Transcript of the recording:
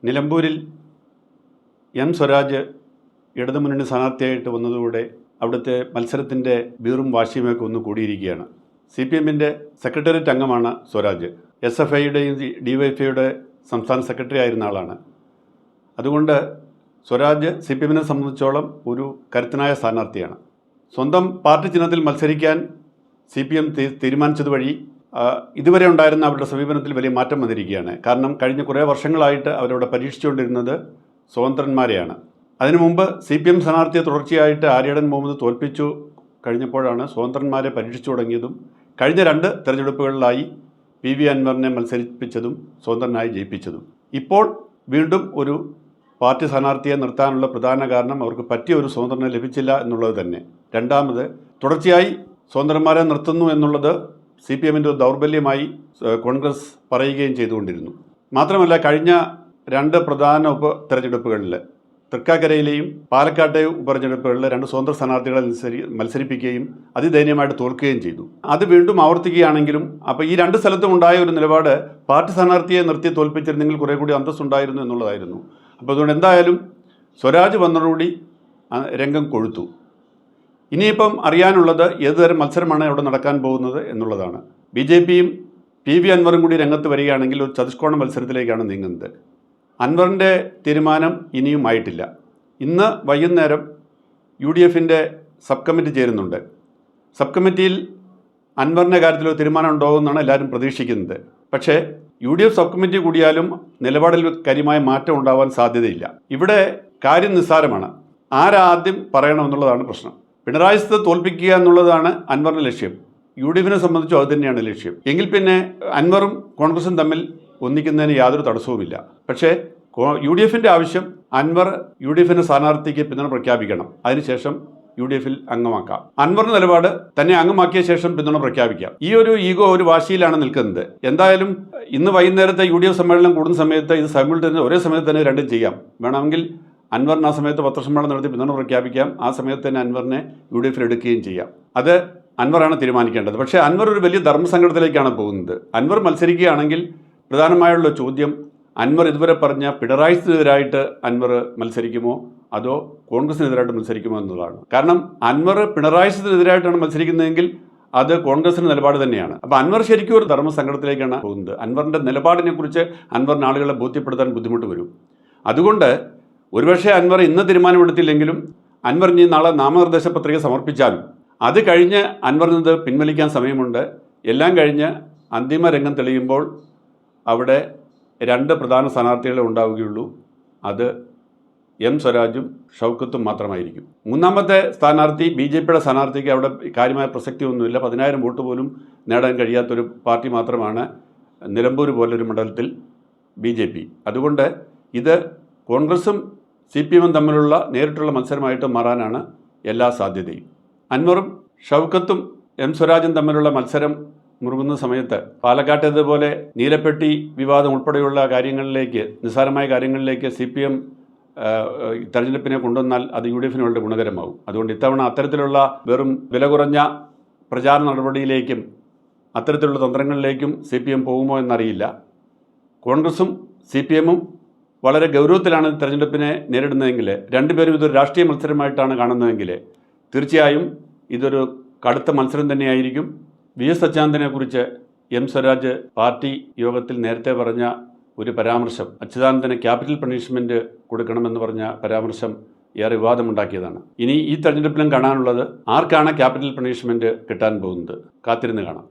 നിലമ്പൂരിൽ എം സ്വരാജ് ഇടതുമുന്നണി സ്ഥാനാർത്ഥിയായിട്ട് വന്നതോടെ അവിടുത്തെ മത്സരത്തിൻ്റെ വീറും വാശിയുമൊക്കെ ഒന്ന് കൂടിയിരിക്കുകയാണ്. CPM-ൻ്റെ സെക്രട്ടേറിയറ്റ് അംഗമാണ് സ്വരാജ്. SFIയുടെയും DYFIയുടെ സംസ്ഥാന സെക്രട്ടറി ആയിരുന്ന ആളാണ്. അതുകൊണ്ട് സ്വരാജ് CPM-നെ സംബന്ധിച്ചോളം ഒരു കരുത്തനായ സ്ഥാനാർത്ഥിയാണ്. സ്വന്തം പാർട്ടി ചിഹ്നത്തിൽ മത്സരിക്കാൻ CPM തീരുമാനിച്ചത് വഴി ഇതുവരെ ഉണ്ടായിരുന്ന അവരുടെ സമീപനത്തിൽ വലിയ മാറ്റം വന്നിരിക്കുകയാണ്. കാരണം കഴിഞ്ഞ കുറേ വർഷങ്ങളായിട്ട് അവരവിടെ പരീക്ഷിച്ചുകൊണ്ടിരുന്നത് സ്വതന്ത്രന്മാരെയാണ്. അതിനു മുമ്പ് CPM സ്ഥാനാർത്ഥിയെ തുടർച്ചയായിട്ട് ആര്യടൻ മുഹമ്മദ് തോൽപ്പിച്ചു കഴിഞ്ഞപ്പോഴാണ് സ്വതന്ത്രന്മാരെ പരീക്ഷിച്ചു തുടങ്ങിയതും കഴിഞ്ഞ 2 തെരഞ്ഞെടുപ്പുകളിലായി PV അൻവറിനെ മത്സരിപ്പിച്ചതും സ്വതന്ത്രനായി ജയിപ്പിച്ചതും. ഇപ്പോൾ വീണ്ടും ഒരു പാർട്ടി സ്ഥാനാർത്ഥിയെ നിർത്താനുള്ള പ്രധാന കാരണം അവർക്ക് പറ്റിയ ഒരു സ്വതന്ത്രനെ ലഭിച്ചില്ല എന്നുള്ളത് തന്നെ. രണ്ടാമത് തുടർച്ചയായി സ്വതന്ത്രന്മാരെ നിർത്തുന്നു എന്നുള്ളത് CPM-ൻ്റെ ഒരു ദൗർബല്യമായി കോൺഗ്രസ് പറയുകയും ചെയ്തുകൊണ്ടിരുന്നു. മാത്രമല്ല കഴിഞ്ഞ 2 പ്രധാന ഉപതെരഞ്ഞെടുപ്പുകളിൽ തൃക്കാക്കരയിലെയും പാലക്കാട്ടെയും ഉപതെരഞ്ഞെടുപ്പുകളിൽ 2 സ്വതന്ത്ര സ്ഥാനാർത്ഥികളെ മത്സരിപ്പിക്കുകയും അതിദയനീയമായിട്ട് തോൽക്കുകയും ചെയ്തു. അത് വീണ്ടും ആവർത്തിക്കുകയാണെങ്കിലും അപ്പോൾ ഈ 2 സ്ഥലത്തും ഉണ്ടായ ഒരു നിലപാട് പാർട്ടി സ്ഥാനാർത്ഥിയെ നിർത്തി തോൽപ്പിച്ചിരുന്നെങ്കിൽ കുറേ കൂടി അന്തസ്സുണ്ടായിരുന്നു എന്നുള്ളതായിരുന്നു. അപ്പോൾ അതുകൊണ്ട് എന്തായാലും സ്വരാജ് വന്നതോടുകൂടി രംഗം കൊഴുത്തു. ഇനിയിപ്പം അറിയാനുള്ളത് ഏതുതരം മത്സരമാണ് അവിടെ നടക്കാൻ പോകുന്നത് എന്നുള്ളതാണ്. BJPയും PV അൻവറും കൂടി രംഗത്ത് വരികയാണെങ്കിൽ ഒരു ചതുഷ്കോണ മത്സരത്തിലേക്കാണ് നീങ്ങുന്നത്. അൻവറിൻ്റെ തീരുമാനം ഇനിയും ആയിട്ടില്ല. ഇന്ന് വൈകുന്നേരം UDF-ൻ്റെ സബ് കമ്മിറ്റി ചേരുന്നുണ്ട്. സബ് കമ്മിറ്റിയിൽ അൻവറിൻ്റെ കാര്യത്തിൽ ഒരു തീരുമാനം ഉണ്ടാകുമെന്നാണ് എല്ലാവരും പ്രതീക്ഷിക്കുന്നത്. പക്ഷേ UDF സബ് കമ്മിറ്റി കൂടിയാലും നിലപാടിൽ കാര്യമായ മാറ്റം ഉണ്ടാവാൻ സാധ്യതയില്ല. ഇവിടെ കാര്യം നിസ്സാരമാണ്. ആരാദ്യം പറയണമെന്നുള്ളതാണ് പ്രശ്നം. പിണറായി തോൽപ്പിക്കുക എന്നുള്ളതാണ് അൻവറിൻ്റെ ലക്ഷ്യം. UDF-നെ സംബന്ധിച്ചും അത് തന്നെയാണ് ലക്ഷ്യം. എങ്കിൽ പിന്നെ അൻവറും കോൺഗ്രസും തമ്മിൽ ഒന്നിക്കുന്നതിന് യാതൊരു തടസ്സവുമില്ല. പക്ഷേ UDF-ൻ്റെ ആവശ്യം അൻവർ UDF-ൻ്റെ സ്ഥാനാർത്ഥിക്ക് പിന്തുണ പ്രഖ്യാപിക്കണം. അതിനുശേഷം UDF-ൽ അംഗമാക്കാം. അൻവറിൻ്റെ നിലപാട് തന്നെ അംഗമാക്കിയ ശേഷം പിന്തുണ പ്രഖ്യാപിക്കാം. ഈ ഒരു ഈഗോ ഒരു വാശിയിലാണ് നിൽക്കുന്നത്. എന്തായാലും ഇന്ന് വൈകുന്നേരത്തെ UDF സമ്മേളനം കൂടുന്ന സമയത്ത് ഇത് ഒരേ സമയത്ത് തന്നെ രണ്ടും ചെയ്യാം. വേണമെങ്കിൽ അൻവറിന് ആ സമയത്ത് പത്രസമ്മേളനം നടത്തി പിന്തുണ പ്രഖ്യാപിക്കാം. ആ സമയത്ത് തന്നെ അൻവറിനെ UDF-ൽ എടുക്കുകയും ചെയ്യാം. അത് അൻവറാണ് തീരുമാനിക്കേണ്ടത്. പക്ഷേ അൻവർ ഒരു വലിയ ധർമ്മസങ്കടത്തിലേക്കാണ് പോകുന്നത്. അൻവർ മത്സരിക്കുകയാണെങ്കിൽ പ്രധാനമായുള്ള ചോദ്യം അൻവർ ഇതുവരെ പറഞ്ഞ പിണറായിക്കെതിരായിട്ട് അൻവർ മത്സരിക്കുമോ അതോ കോൺഗ്രസിനെതിരായിട്ട് മത്സരിക്കുമോ എന്നതാണ്. കാരണം അൻവർ പിണറായിക്കെതിരായിട്ടാണ് മത്സരിക്കുന്നതെങ്കിൽ അത് കോൺഗ്രസിൻ്റെ നിലപാട് തന്നെയാണ്. അപ്പോൾ അൻവർ ശരിക്കും ഒരു ധർമ്മസങ്കടത്തിലേക്കാണ് പോകുന്നത്. അൻവറിൻ്റെ നിലപാടിനെ കുറിച്ച് അൻവറിന് ആളുകളെ ബോധ്യപ്പെടുത്താൻ ബുദ്ധിമുട്ട് വരും. അതുകൊണ്ട് ഒരുപക്ഷെ അൻവർ ഇന്ന് തീരുമാനമെടുത്തില്ലെങ്കിലും അൻവർ ഇനി നാളെ നാമനിർദ്ദേശ പത്രിക സമർപ്പിച്ചാലും അത് കഴിഞ്ഞ് അൻവറിന് പിൻവലിക്കാൻ സമയമുണ്ട്. എല്ലാം കഴിഞ്ഞ് അന്തിമ രംഗം തെളിയുമ്പോൾ അവിടെ 2 പ്രധാന സ്ഥാനാർത്ഥികളെ ഉണ്ടാവുകയുള്ളൂ. അത് എം സ്വരാജും ഷൗക്കത്തും മാത്രമായിരിക്കും. മൂന്നാമത്തെ സ്ഥാനാർത്ഥി BJPയുടെ സ്ഥാനാർത്ഥിക്ക് അവിടെ കാര്യമായ പ്രസക്തിയൊന്നുമില്ല. 10,000 വോട്ട് പോലും നേടാൻ കഴിയാത്തൊരു പാർട്ടി മാത്രമാണ് നിലമ്പൂർ പോലൊരു മണ്ഡലത്തിൽ BJP. അതുകൊണ്ട് ഇത് കോൺഗ്രസും CPM-ഉം തമ്മിലുള്ള നേരിട്ടുള്ള മത്സരമായിട്ട് മാറാനാണ് എല്ലാ സാധ്യതയും. അൻവറും ഷൗക്കത്തും എം സ്വരാജും തമ്മിലുള്ള മത്സരം മുറുകുന്ന സമയത്ത് പാലക്കാട്ടേതുപോലെ നീലപ്പെട്ടി വിവാദം ഉൾപ്പെടെയുള്ള കാര്യങ്ങളിലേക്ക്, നിസ്സാരമായ കാര്യങ്ങളിലേക്ക് CPM തെരഞ്ഞെടുപ്പിനെ കൊണ്ടുവന്നാൽ അത് UDF-ന് വളരെ ഗുണകരമാവും. അതുകൊണ്ട് ഇത്തവണ അത്തരത്തിലുള്ള വെറും വില കുറഞ്ഞ പ്രചാരണ നടപടിയിലേക്കും അത്തരത്തിലുള്ള തന്ത്രങ്ങളിലേക്കും CPM പോകുമോ എന്നറിയില്ല. കോൺഗ്രസും CPM-ഉം വളരെ ഗൗരവത്തിലാണ് തെരഞ്ഞെടുപ്പിനെ നേരിടുന്നതെങ്കിൽ, രണ്ടുപേരും ഇതൊരു രാഷ്ട്രീയ മത്സരമായിട്ടാണ് കാണുന്നതെങ്കിൽ തീർച്ചയായും ഇതൊരു കടുത്ത മത്സരം തന്നെയായിരിക്കും. VS അച്യുതാനന്ദനെക്കുറിച്ച് എം സ്വരാജ് പാർട്ടി യോഗത്തിൽ നേരത്തെ പറഞ്ഞ ഒരു പരാമർശം, അച്യുതാനന്ദന് ക്യാപിറ്റൽ പണിഷ്മെൻറ്റ് കൊടുക്കണമെന്ന് പറഞ്ഞ പരാമർശം ഏറെ വിവാദമുണ്ടാക്കിയതാണ്. ഇനി ഈ തെരഞ്ഞെടുപ്പിലും കാണാനുള്ളത് ആർക്കാണ് ക്യാപിറ്റൽ പണിഷ്മെൻറ്റ് കിട്ടാൻ പോകുന്നത്. കാത്തിരുന്ന് കാണാം.